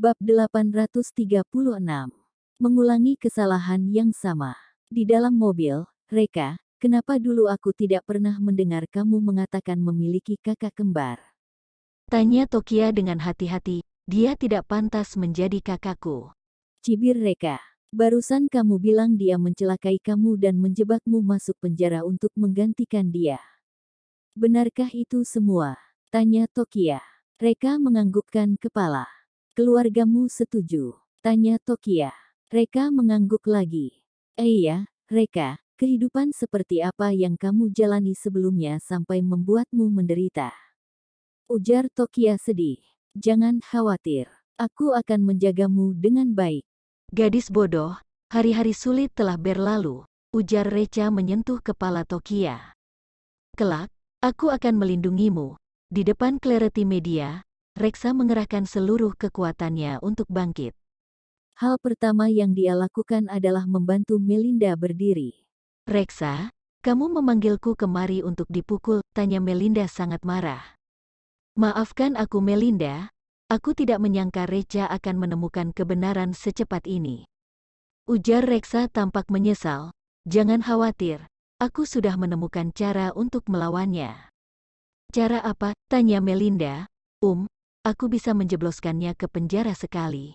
Bab 836. Mengulangi kesalahan yang sama. Di dalam mobil, Reka, kenapa dulu aku tidak pernah mendengar kamu mengatakan memiliki kakak kembar? Tanya Tokia dengan hati-hati, dia tidak pantas menjadi kakakku. Cibir Reka. Barusan kamu bilang dia mencelakai kamu dan menjebakmu masuk penjara untuk menggantikan dia. Benarkah itu semua? Tanya Tokia. Reka menganggukkan kepala. Keluargamu setuju? Tanya Tokia. Reka mengangguk lagi. Iya, Reka, kehidupan seperti apa yang kamu jalani sebelumnya sampai membuatmu menderita? Ujar Tokia sedih. Jangan khawatir, aku akan menjagamu dengan baik. Gadis bodoh, hari-hari sulit telah berlalu, ujar Reca menyentuh kepala Tokia. Kelak, aku akan melindungimu. Di depan Clarity Media, Reksa mengerahkan seluruh kekuatannya untuk bangkit. Hal pertama yang dia lakukan adalah membantu Melinda berdiri. Reksa, kamu memanggilku kemari untuk dipukul, tanya Melinda sangat marah. Maafkan aku Melinda, aku tidak menyangka Reca akan menemukan kebenaran secepat ini. Ujar Reksa tampak menyesal, jangan khawatir, aku sudah menemukan cara untuk melawannya. Cara apa? Tanya Melinda. Aku bisa menjebloskannya ke penjara sekali.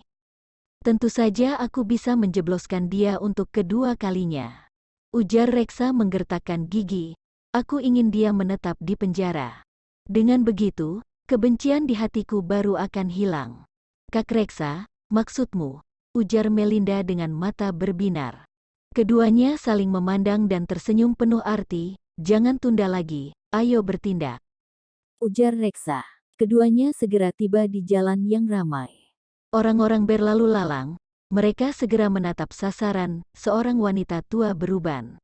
Tentu saja aku bisa menjebloskan dia untuk kedua kalinya. Ujar Reksa menggertakkan gigi. Aku ingin dia menetap di penjara. Dengan begitu, kebencian di hatiku baru akan hilang. Kak Reksa, maksudmu? Ujar Melinda dengan mata berbinar. Keduanya saling memandang dan tersenyum penuh arti. Jangan tunda lagi, ayo bertindak. Ujar Reksa. Keduanya segera tiba di jalan yang ramai. Orang-orang berlalu lalang, mereka segera menatap sasaran, seorang wanita tua beruban.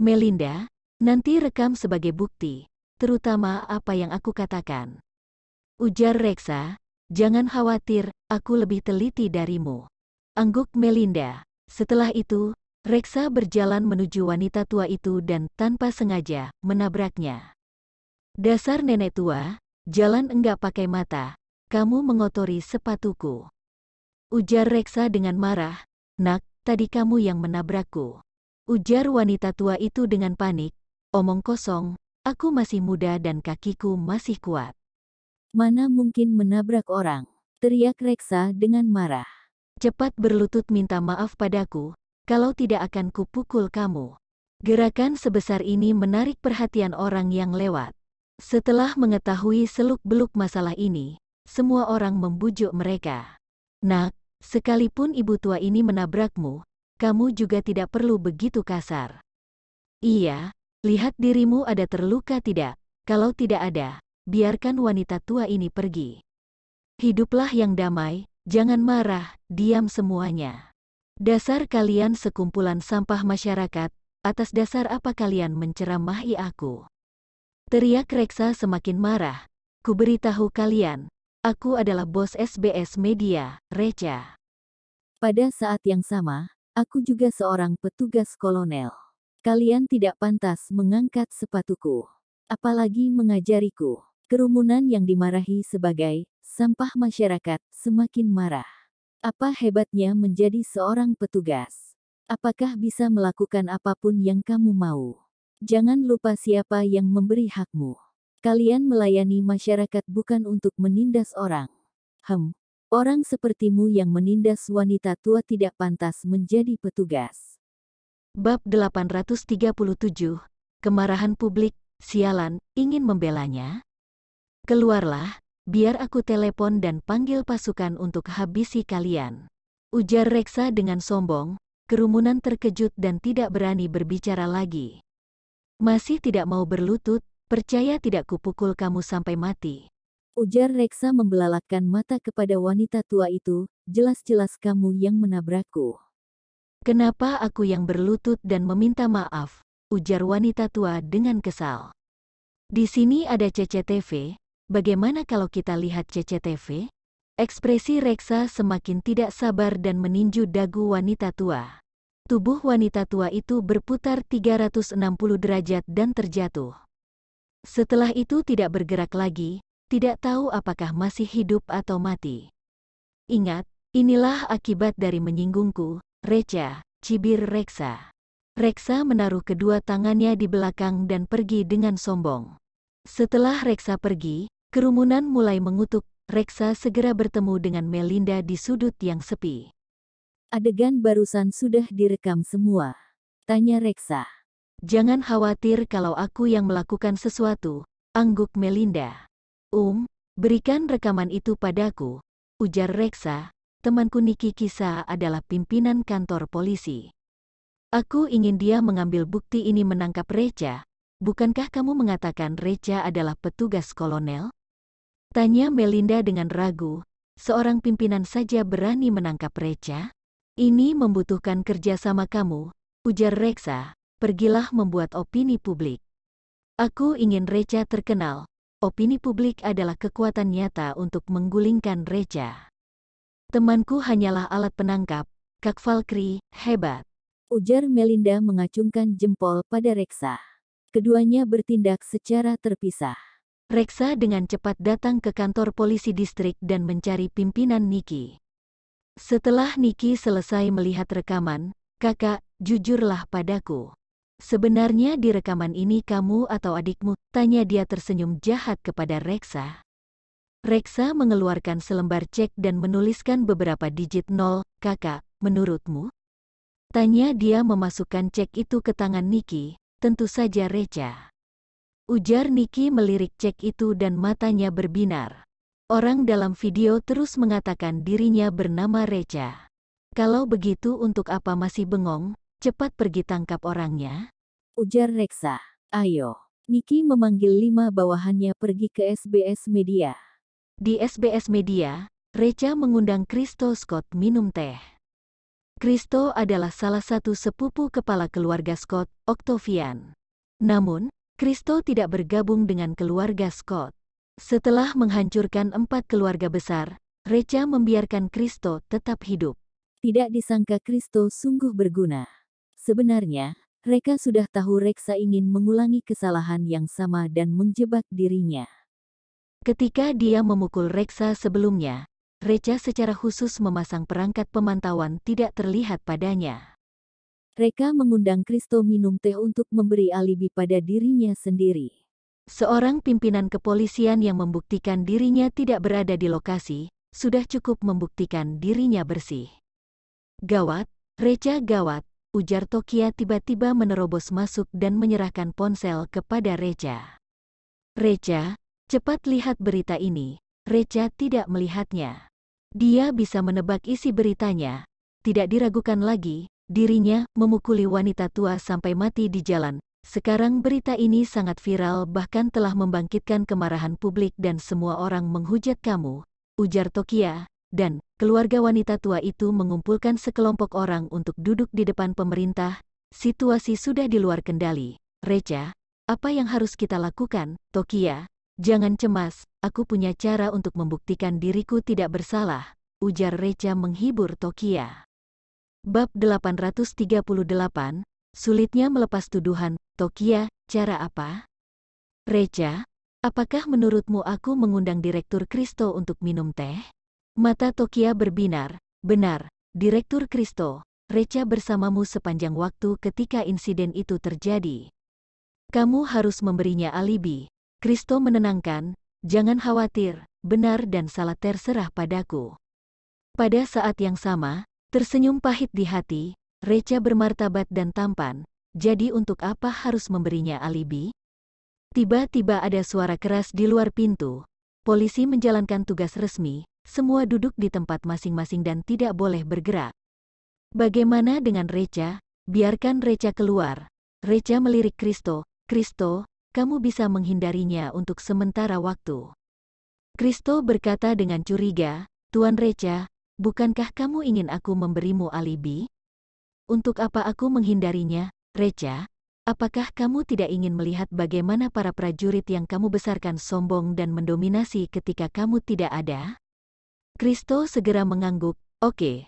Melinda, nanti rekam sebagai bukti, terutama apa yang aku katakan. Ujar Reksa, jangan khawatir, aku lebih teliti darimu. Angguk Melinda. Setelah itu, Reksa berjalan menuju wanita tua itu dan tanpa sengaja menabraknya. Dasar nenek tua, jalan enggak pakai mata, kamu mengotori sepatuku. Ujar Reksa dengan marah, nak, tadi kamu yang menabrakku. Ujar wanita tua itu dengan panik, omong kosong, aku masih muda dan kakiku masih kuat. Mana mungkin menabrak orang? Teriak Reksa dengan marah. Cepat berlutut minta maaf padaku, kalau tidak akan kupukul kamu. Gerakan sebesar ini menarik perhatian orang yang lewat. Setelah mengetahui seluk-beluk masalah ini, semua orang membujuk mereka. Nak, sekalipun ibu tua ini menabrakmu, kamu juga tidak perlu begitu kasar. Iya, lihat dirimu ada terluka tidak? Kalau tidak ada, biarkan wanita tua ini pergi. Hiduplah yang damai, jangan marah, diam semuanya. Dasar kalian sekumpulan sampah masyarakat, atas dasar apa kalian menceramahi aku? Teriak Reksa semakin marah. Kuberitahu kalian, aku adalah bos SBS Media, Reca. Pada saat yang sama, aku juga seorang petugas kolonel. Kalian tidak pantas mengangkat sepatuku, apalagi mengajariku. Kerumunan yang dimarahi sebagai sampah masyarakat semakin marah. Apa hebatnya menjadi seorang petugas? Apakah bisa melakukan apapun yang kamu mau? Jangan lupa siapa yang memberi hakmu. Kalian melayani masyarakat bukan untuk menindas orang. Orang sepertimu yang menindas wanita tua tidak pantas menjadi petugas. Bab 837, Kemarahan Publik, sialan, ingin membelanya? Keluarlah, biar aku telepon dan panggil pasukan untuk habisi kalian. Ujar Reksa dengan sombong, kerumunan terkejut dan tidak berani berbicara lagi. Masih tidak mau berlutut, percaya tidak kupukul kamu sampai mati. Ujar Reksa membelalakkan mata kepada wanita tua itu, jelas-jelas kamu yang menabrakku. Kenapa aku yang berlutut dan meminta maaf? Ujar wanita tua dengan kesal. Di sini ada CCTV, bagaimana kalau kita lihat CCTV? Ekspresi Reksa semakin tidak sabar dan meninju dagu wanita tua. Tubuh wanita tua itu berputar 360 derajat dan terjatuh. Setelah itu tidak bergerak lagi, tidak tahu apakah masih hidup atau mati. Ingat, inilah akibat dari menyinggungku, Reca, cibir Reksa. Reksa menaruh kedua tangannya di belakang dan pergi dengan sombong. Setelah Reksa pergi, kerumunan mulai mengutuk. Reksa segera bertemu dengan Melinda di sudut yang sepi. Adegan barusan sudah direkam semua. Tanya Reksa. Jangan khawatir kalau aku yang melakukan sesuatu, angguk Melinda. Berikan rekaman itu padaku, ujar Reksa. Temanku Niki Kisa adalah pimpinan kantor polisi. Aku ingin dia mengambil bukti ini menangkap Reca. Bukankah kamu mengatakan Reca adalah petugas kolonel? Tanya Melinda dengan ragu. Seorang pimpinan saja berani menangkap Reca? Ini membutuhkan kerjasama kamu, ujar Reksa. Pergilah membuat opini publik. Aku ingin Reca terkenal. Opini publik adalah kekuatan nyata untuk menggulingkan Reca. Temanku hanyalah alat penangkap, Kak Valkyrie, hebat. Ujar Melinda mengacungkan jempol pada Reksa. Keduanya bertindak secara terpisah. Reksa dengan cepat datang ke kantor polisi distrik dan mencari pimpinan Niki. Setelah Niki selesai melihat rekaman, kakak, jujurlah padaku. Sebenarnya di rekaman ini kamu atau adikmu, tanya dia tersenyum jahat kepada Reksa. Reksa mengeluarkan selembar cek dan menuliskan beberapa digit 0, kakak, menurutmu? Tanya dia memasukkan cek itu ke tangan Niki, tentu saja Reca. Ujar Niki melirik cek itu dan matanya berbinar. Orang dalam video terus mengatakan dirinya bernama Reca. Kalau begitu untuk apa masih bengong, cepat pergi tangkap orangnya. Ujar Reksa. Ayo. Niki memanggil 5 bawahannya pergi ke SBS Media. Di SBS Media, Reca mengundang Christo Scott minum teh. Christo adalah salah satu sepupu kepala keluarga Scott, Octavian. Namun, Christo tidak bergabung dengan keluarga Scott. Setelah menghancurkan 4 keluarga besar, Reca membiarkan Christo tetap hidup. Tidak disangka Christo sungguh berguna. Sebenarnya, Reca sudah tahu Reksa ingin mengulangi kesalahan yang sama dan menjebak dirinya. Ketika dia memukul Reksa sebelumnya, Reca secara khusus memasang perangkat pemantauan tidak terlihat padanya. Reca mengundang Christo minum teh untuk memberi alibi pada dirinya sendiri. Seorang pimpinan kepolisian yang membuktikan dirinya tidak berada di lokasi, sudah cukup membuktikan dirinya bersih. Gawat, Reca gawat, ujar Tokia tiba-tiba menerobos masuk dan menyerahkan ponsel kepada Reca. Reca, cepat lihat berita ini. Reca tidak melihatnya. Dia bisa menebak isi beritanya. Tidak diragukan lagi, dirinya memukuli wanita tua sampai mati di jalan. Sekarang berita ini sangat viral bahkan telah membangkitkan kemarahan publik dan semua orang menghujat kamu, ujar Tokia, dan keluarga wanita tua itu mengumpulkan sekelompok orang untuk duduk di depan pemerintah. Situasi sudah di luar kendali. Reca, apa yang harus kita lakukan, Tokia? Jangan cemas, aku punya cara untuk membuktikan diriku tidak bersalah, ujar Reca menghibur Tokia. Bab 838, sulitnya melepas tuduhan. Tokia, cara apa? Reca, apakah menurutmu aku mengundang Direktur Christo untuk minum teh? Mata Tokia berbinar. Benar, Direktur Christo. Reca bersamamu sepanjang waktu ketika insiden itu terjadi. Kamu harus memberinya alibi. Christo menenangkan, jangan khawatir, benar dan salah terserah padaku. Pada saat yang sama, tersenyum pahit di hati, Reca bermartabat dan tampan, jadi untuk apa harus memberinya alibi? Tiba-tiba ada suara keras di luar pintu. Polisi menjalankan tugas resmi, semua duduk di tempat masing-masing dan tidak boleh bergerak. Bagaimana dengan Reca? Biarkan Reca keluar. Reca melirik Christo. Christo, kamu bisa menghindarinya untuk sementara waktu. Christo berkata dengan curiga, Tuan Reca, bukankah kamu ingin aku memberimu alibi? Untuk apa aku menghindarinya, Reca? Apakah kamu tidak ingin melihat bagaimana para prajurit yang kamu besarkan sombong dan mendominasi ketika kamu tidak ada? Christo segera mengangguk, oke,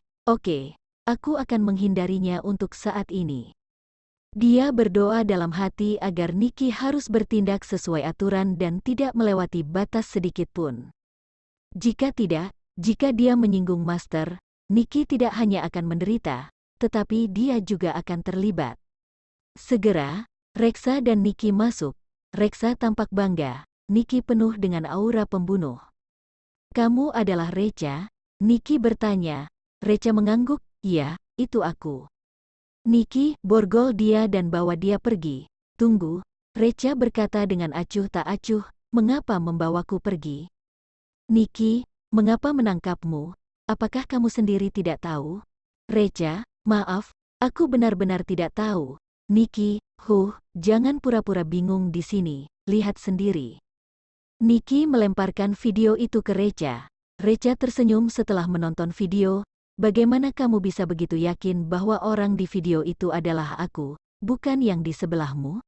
aku akan menghindarinya untuk saat ini. Dia berdoa dalam hati agar Niki harus bertindak sesuai aturan dan tidak melewati batas sedikit pun. Jika tidak, jika dia menyinggung Master, Nikki tidak hanya akan menderita, tetapi dia juga akan terlibat. Segera, Reksa dan Nikki masuk. Reksa tampak bangga, Nikki penuh dengan aura pembunuh. Kamu adalah Recha? Nikki bertanya. Recha mengangguk, iya, itu aku. Nikki, borgol dia dan bawa dia pergi. Tunggu, Recha berkata dengan acuh tak acuh, mengapa membawaku pergi? Nikki, mengapa menangkapmu? Apakah kamu sendiri tidak tahu? Recha, maaf, aku benar-benar tidak tahu. Nikki, jangan pura-pura bingung di sini, lihat sendiri. Nikki melemparkan video itu ke Recha. Recha tersenyum setelah menonton video. Bagaimana kamu bisa begitu yakin bahwa orang di video itu adalah aku, bukan yang di sebelahmu?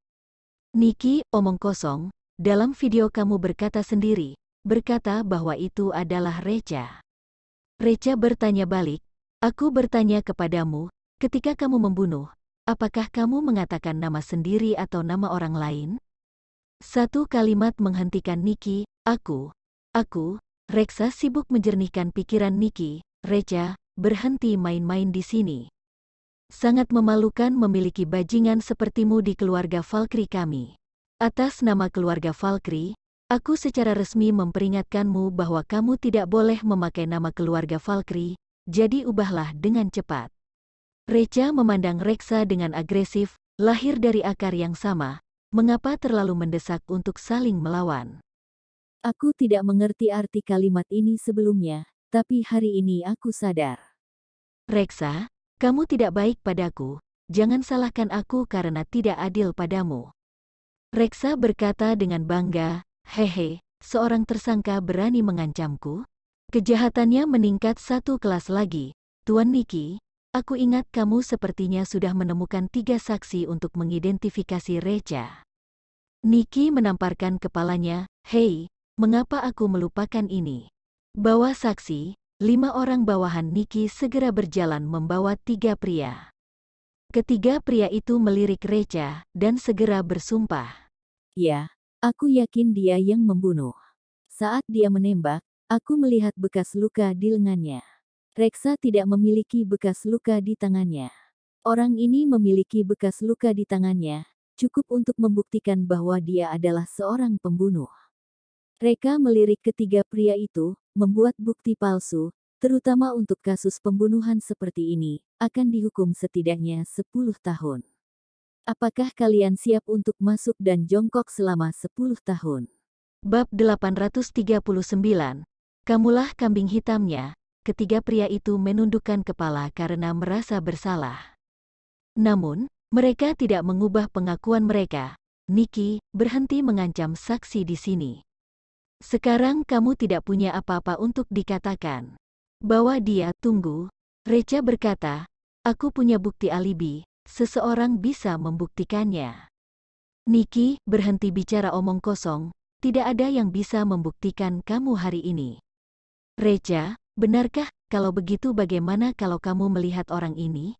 Nikki, omong kosong, dalam video kamu berkata sendiri, berkata bahwa itu adalah Recha. Recha bertanya balik, aku bertanya kepadamu, ketika kamu membunuh, apakah kamu mengatakan nama sendiri atau nama orang lain? Satu kalimat menghentikan Nikki, aku, Reksa sibuk menjernihkan pikiran Nikki, Recha, berhenti main-main di sini. Sangat memalukan memiliki bajingan sepertimu di keluarga Valkyrie kami. Atas nama keluarga Valkyrie, aku secara resmi memperingatkanmu bahwa kamu tidak boleh memakai nama keluarga Valkyrie, jadi ubahlah dengan cepat. Recha memandang Reksa dengan agresif, lahir dari akar yang sama, mengapa terlalu mendesak untuk saling melawan? Aku tidak mengerti arti kalimat ini sebelumnya, tapi hari ini aku sadar. Reksa, kamu tidak baik padaku, jangan salahkan aku karena tidak adil padamu. Reksa berkata dengan bangga, hehe, seorang tersangka berani mengancamku? Kejahatannya meningkat satu kelas lagi. Tuan Nikki, aku ingat kamu sepertinya sudah menemukan 3 saksi untuk mengidentifikasi Recha. Nikki menamparkan kepalanya, hei, mengapa aku melupakan ini? Bawa saksi. 5 orang bawahan Nikki segera berjalan membawa 3 pria. Ketiga pria itu melirik Recha dan segera bersumpah. Ya, aku yakin dia yang membunuh. Saat dia menembak, aku melihat bekas luka di lengannya. Reksa tidak memiliki bekas luka di tangannya. Orang ini memiliki bekas luka di tangannya, cukup untuk membuktikan bahwa dia adalah seorang pembunuh. Reka melirik ketiga pria itu, membuat bukti palsu, terutama untuk kasus pembunuhan seperti ini, akan dihukum setidaknya 10 tahun. Apakah kalian siap untuk masuk dan jongkok selama 10 tahun? Bab 839, kamulah kambing hitamnya. Ketiga pria itu menundukkan kepala karena merasa bersalah. Namun, mereka tidak mengubah pengakuan mereka. Nikki, berhenti mengancam saksi di sini. Sekarang kamu tidak punya apa-apa untuk dikatakan. Bawa dia, tunggu. Recha berkata, aku punya bukti alibi, seseorang bisa membuktikannya. Nikki, berhenti bicara omong kosong, tidak ada yang bisa membuktikan kamu hari ini. Recha, benarkah, kalau begitu bagaimana kalau kamu melihat orang ini?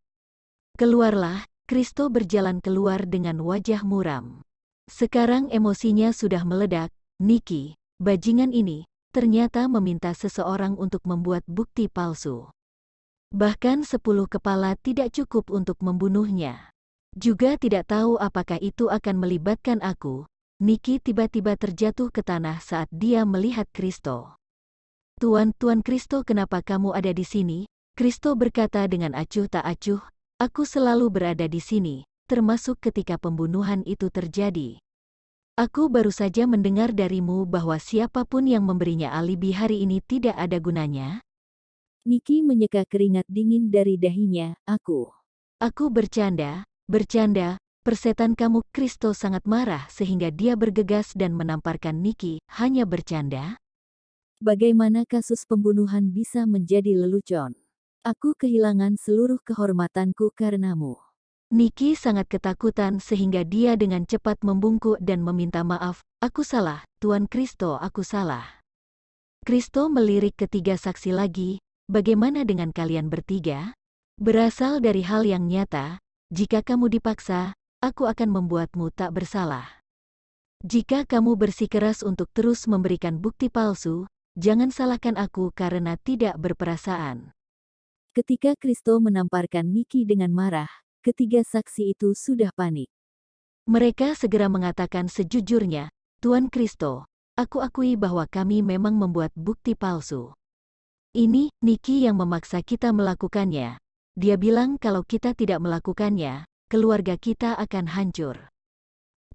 Keluarlah, Kristo berjalan keluar dengan wajah muram. Sekarang emosinya sudah meledak, Nikki. Bajingan ini, ternyata meminta seseorang untuk membuat bukti palsu. Bahkan 10 kepala tidak cukup untuk membunuhnya. Juga tidak tahu apakah itu akan melibatkan aku. Nikki tiba-tiba terjatuh ke tanah saat dia melihat Kristo. Tuan Kristo, kenapa kamu ada di sini? Kristo berkata dengan acuh tak acuh, aku selalu berada di sini, termasuk ketika pembunuhan itu terjadi. Aku baru saja mendengar darimu bahwa siapapun yang memberinya alibi hari ini tidak ada gunanya. Nikki menyeka keringat dingin dari dahinya, Aku bercanda, persetan kamu. Kristo sangat marah sehingga dia bergegas dan menamparkan Nikki, hanya bercanda. Bagaimana kasus pembunuhan bisa menjadi lelucon? Aku kehilangan seluruh kehormatanku karenamu. Nikki sangat ketakutan sehingga dia dengan cepat membungkuk dan meminta maaf, aku salah, Tuan Kristo, aku salah. Kristo melirik ketiga saksi lagi, bagaimana dengan kalian bertiga? Berasal dari hal yang nyata, jika kamu dipaksa, aku akan membuatmu tak bersalah. Jika kamu bersikeras untuk terus memberikan bukti palsu, jangan salahkan aku karena tidak berperasaan. Ketika Kristo menamparkan Niki dengan marah, ketiga saksi itu sudah panik. Mereka segera mengatakan sejujurnya, Tuan Kristo, aku akui bahwa kami memang membuat bukti palsu. Ini, Niki yang memaksa kita melakukannya. Dia bilang kalau kita tidak melakukannya, keluarga kita akan hancur.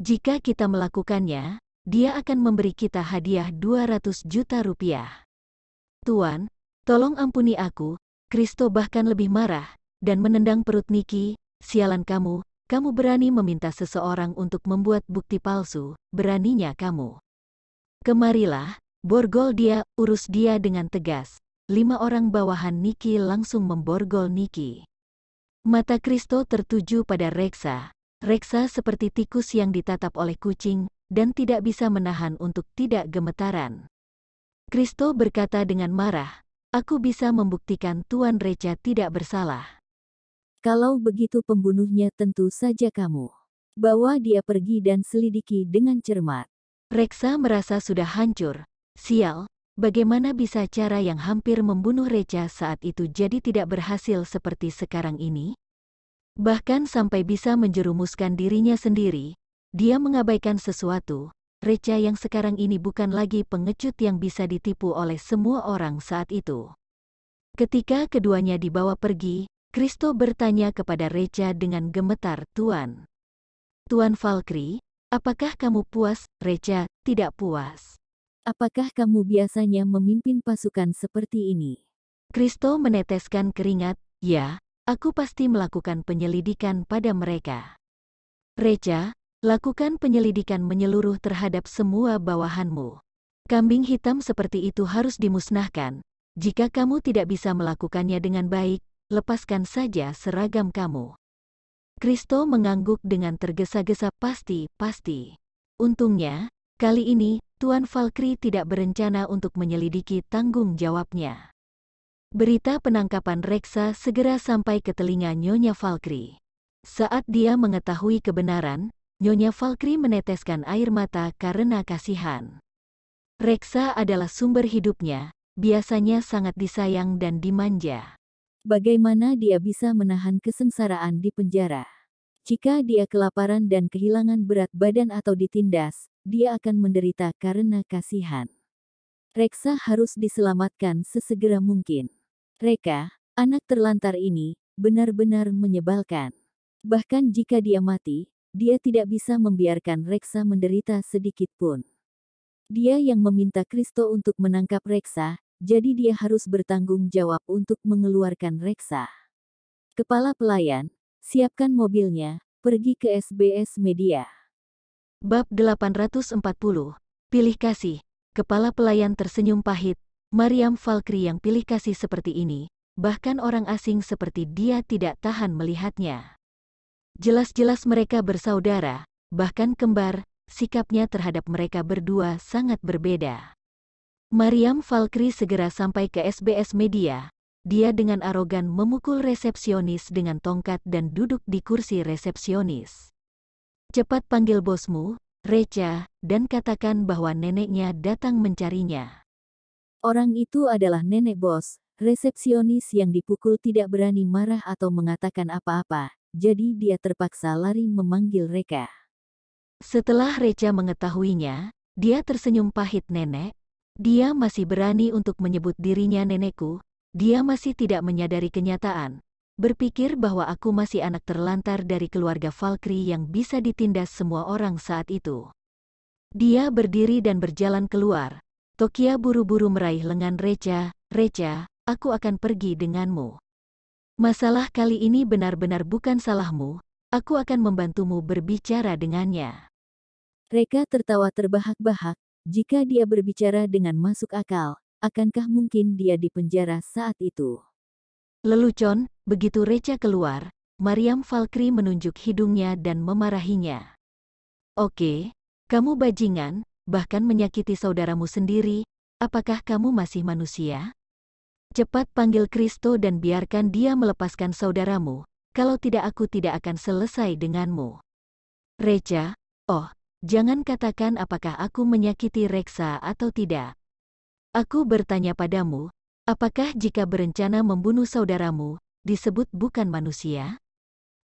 Jika kita melakukannya, dia akan memberi kita hadiah 200 juta rupiah. Tuan, tolong ampuni aku. Kristo bahkan lebih marah, dan menendang perut Niki. Sialan kamu berani meminta seseorang untuk membuat bukti palsu, beraninya kamu. Kemarilah, borgol dia, urus dia dengan tegas. 5 orang bawahan Niki langsung memborgol Niki. Mata Kristo tertuju pada Reksa. Reksa seperti tikus yang ditatap oleh kucing, dan tidak bisa menahan untuk tidak gemetaran. Kristo berkata dengan marah, aku bisa membuktikan Tuan Reca tidak bersalah. Kalau begitu pembunuhnya tentu saja kamu. Bawa dia pergi dan selidiki dengan cermat. Reksa merasa sudah hancur. Sial, bagaimana bisa cara yang hampir membunuh Reca saat itu jadi tidak berhasil seperti sekarang ini? Bahkan sampai bisa menjerumuskan dirinya sendiri, dia mengabaikan sesuatu. Reca yang sekarang ini bukan lagi pengecut yang bisa ditipu oleh semua orang saat itu. Ketika keduanya dibawa pergi, Kristo bertanya kepada Reca dengan gemetar, Tuan. Tuan Valkyrie, apakah kamu puas? Reca, tidak puas. Apakah kamu biasanya memimpin pasukan seperti ini? Kristo meneteskan keringat, ya, aku pasti melakukan penyelidikan pada mereka. Reca, lakukan penyelidikan menyeluruh terhadap semua bawahanmu. Kambing hitam seperti itu harus dimusnahkan. Jika kamu tidak bisa melakukannya dengan baik, lepaskan saja seragam kamu. Kristo mengangguk dengan tergesa-gesa, pasti. Untungnya, kali ini, Tuan Valkyrie tidak berencana untuk menyelidiki tanggung jawabnya. Berita penangkapan Reksa segera sampai ke telinga Nyonya Valkyrie. Saat dia mengetahui kebenaran, Nyonya Valkyrie meneteskan air mata karena kasihan. Reksa adalah sumber hidupnya, biasanya sangat disayang dan dimanja. Bagaimana dia bisa menahan kesengsaraan di penjara? Jika dia kelaparan dan kehilangan berat badan atau ditindas, dia akan menderita karena kasihan. Reksa harus diselamatkan sesegera mungkin. Reka, anak terlantar ini, benar-benar menyebalkan. Bahkan jika dia mati, dia tidak bisa membiarkan Reksa menderita sedikit pun. Dia yang meminta Kristo untuk menangkap Reksa, jadi dia harus bertanggung jawab untuk mengeluarkan Reksa. Kepala pelayan, siapkan mobilnya, pergi ke SBS Media. Bab 840, Pilih Kasih. Kepala pelayan tersenyum pahit. Mariam Valkyrie yang pilih kasih seperti ini, bahkan orang asing seperti dia tidak tahan melihatnya. Jelas-jelas mereka bersaudara, bahkan kembar, sikapnya terhadap mereka berdua sangat berbeda. Mariam Valkyrie segera sampai ke SBS Media. Dia dengan arogan memukul resepsionis dengan tongkat dan duduk di kursi resepsionis. Cepat panggil bosmu, Reca, dan katakan bahwa neneknya datang mencarinya. Orang itu adalah nenek bos. Resepsionis yang dipukul tidak berani marah atau mengatakan apa-apa, jadi dia terpaksa lari memanggil Reka. Setelah Reca mengetahuinya, dia tersenyum pahit. Nenek, dia masih berani untuk menyebut dirinya nenekku. Dia masih tidak menyadari kenyataan, berpikir bahwa aku masih anak terlantar dari keluarga Valkyrie yang bisa ditindas semua orang saat itu. Dia berdiri dan berjalan keluar. Tokia buru-buru meraih lengan Reca. Reca, aku akan pergi denganmu. Masalah kali ini benar-benar bukan salahmu, aku akan membantumu berbicara dengannya. Reka tertawa terbahak-bahak, jika dia berbicara dengan masuk akal, akankah mungkin dia dipenjara saat itu? Lelucon, begitu Reca keluar, Mariam Valkyrie menunjuk hidungnya dan memarahinya. Oke, kamu bajingan, bahkan menyakiti saudaramu sendiri, apakah kamu masih manusia? Cepat panggil Kristo dan biarkan dia melepaskan saudaramu, kalau tidak aku tidak akan selesai denganmu. Reca, oh, jangan katakan apakah aku menyakiti Reksa atau tidak. Aku bertanya padamu, apakah jika berencana membunuh saudaramu, disebut bukan manusia?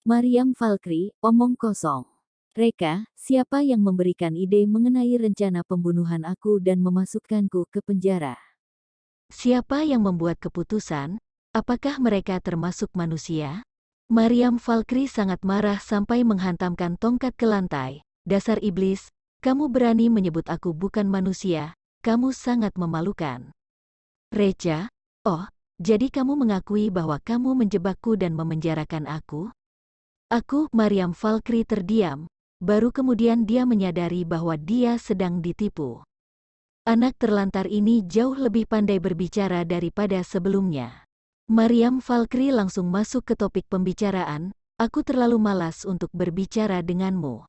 Mariam Valkyrie, omong kosong. Reka, siapa yang memberikan ide mengenai rencana pembunuhan aku dan memasukkanku ke penjara? Siapa yang membuat keputusan? Apakah mereka termasuk manusia? Mariam Valkyrie sangat marah sampai menghantamkan tongkat ke lantai. Dasar iblis, kamu berani menyebut aku bukan manusia, kamu sangat memalukan. Reca, oh, jadi kamu mengakui bahwa kamu menjebakku dan memenjarakan aku? Aku, Mariam Valkyrie terdiam, baru kemudian dia menyadari bahwa dia sedang ditipu. Anak terlantar ini jauh lebih pandai berbicara daripada sebelumnya. Mariam Valkyrie langsung masuk ke topik pembicaraan, aku terlalu malas untuk berbicara denganmu.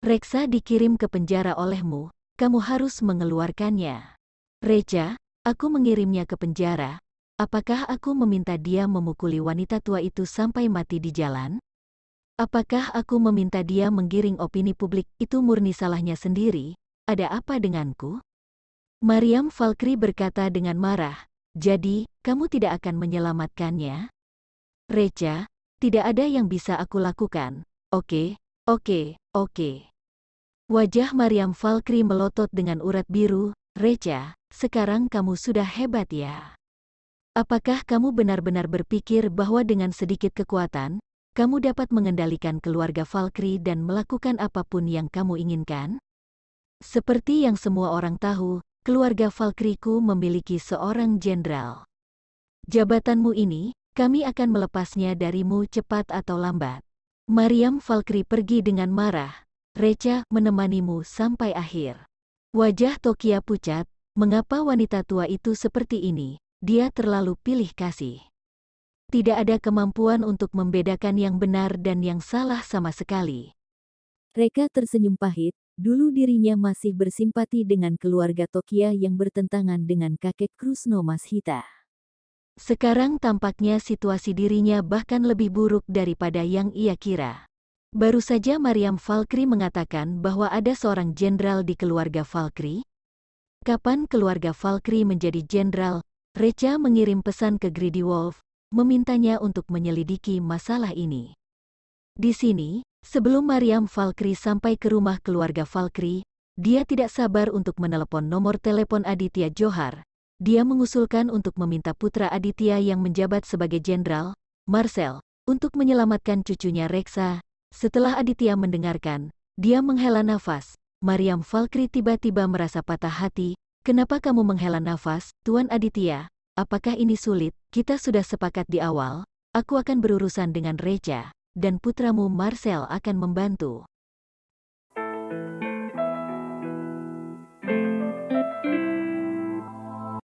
Reksa dikirim ke penjara olehmu, kamu harus mengeluarkannya. Reca, aku mengirimnya ke penjara, apakah aku meminta dia memukuli wanita tua itu sampai mati di jalan? Apakah aku meminta dia menggiring opini publik? Itu murni salahnya sendiri, ada apa denganku? Mariam Valkyrie berkata dengan marah, jadi, kamu tidak akan menyelamatkannya? Reca, tidak ada yang bisa aku lakukan. Oke. Wajah Mariam Valkyrie melotot dengan urat biru. Reca, sekarang kamu sudah hebat ya. Apakah kamu benar-benar berpikir bahwa dengan sedikit kekuatan, kamu dapat mengendalikan keluarga Valkyrie dan melakukan apapun yang kamu inginkan? Seperti yang semua orang tahu, keluarga Valkyrieku memiliki seorang jenderal. Jabatanmu ini, kami akan melepasnya darimu cepat atau lambat. Mariam Valkyrie pergi dengan marah. Reca menemanimu sampai akhir. Wajah Tokia pucat, mengapa wanita tua itu seperti ini? Dia terlalu pilih kasih. Tidak ada kemampuan untuk membedakan yang benar dan yang salah sama sekali. Reka tersenyum pahit, dulu dirinya masih bersimpati dengan keluarga Tokia yang bertentangan dengan kakek Krusno Mashita. Sekarang tampaknya situasi dirinya bahkan lebih buruk daripada yang ia kira. Baru saja Mariam Valkyrie mengatakan bahwa ada seorang jenderal di keluarga Valkyrie. Kapan keluarga Valkyrie menjadi jenderal? Reca mengirim pesan ke Greedy Wolf, memintanya untuk menyelidiki masalah ini. Di sini, sebelum Mariam Valkyrie sampai ke rumah keluarga Valkyrie, dia tidak sabar untuk menelepon nomor telepon Aditya Johar. Dia mengusulkan untuk meminta putra Aditya yang menjabat sebagai jenderal, Marcel, untuk menyelamatkan cucunya Reksa. Setelah Aditya mendengarkan, dia menghela nafas. Mariam Valkyrie tiba-tiba merasa patah hati. Kenapa kamu menghela nafas, Tuan Aditya? Apakah ini sulit? Kita sudah sepakat di awal, aku akan berurusan dengan Reca, dan putramu Marcel akan membantu.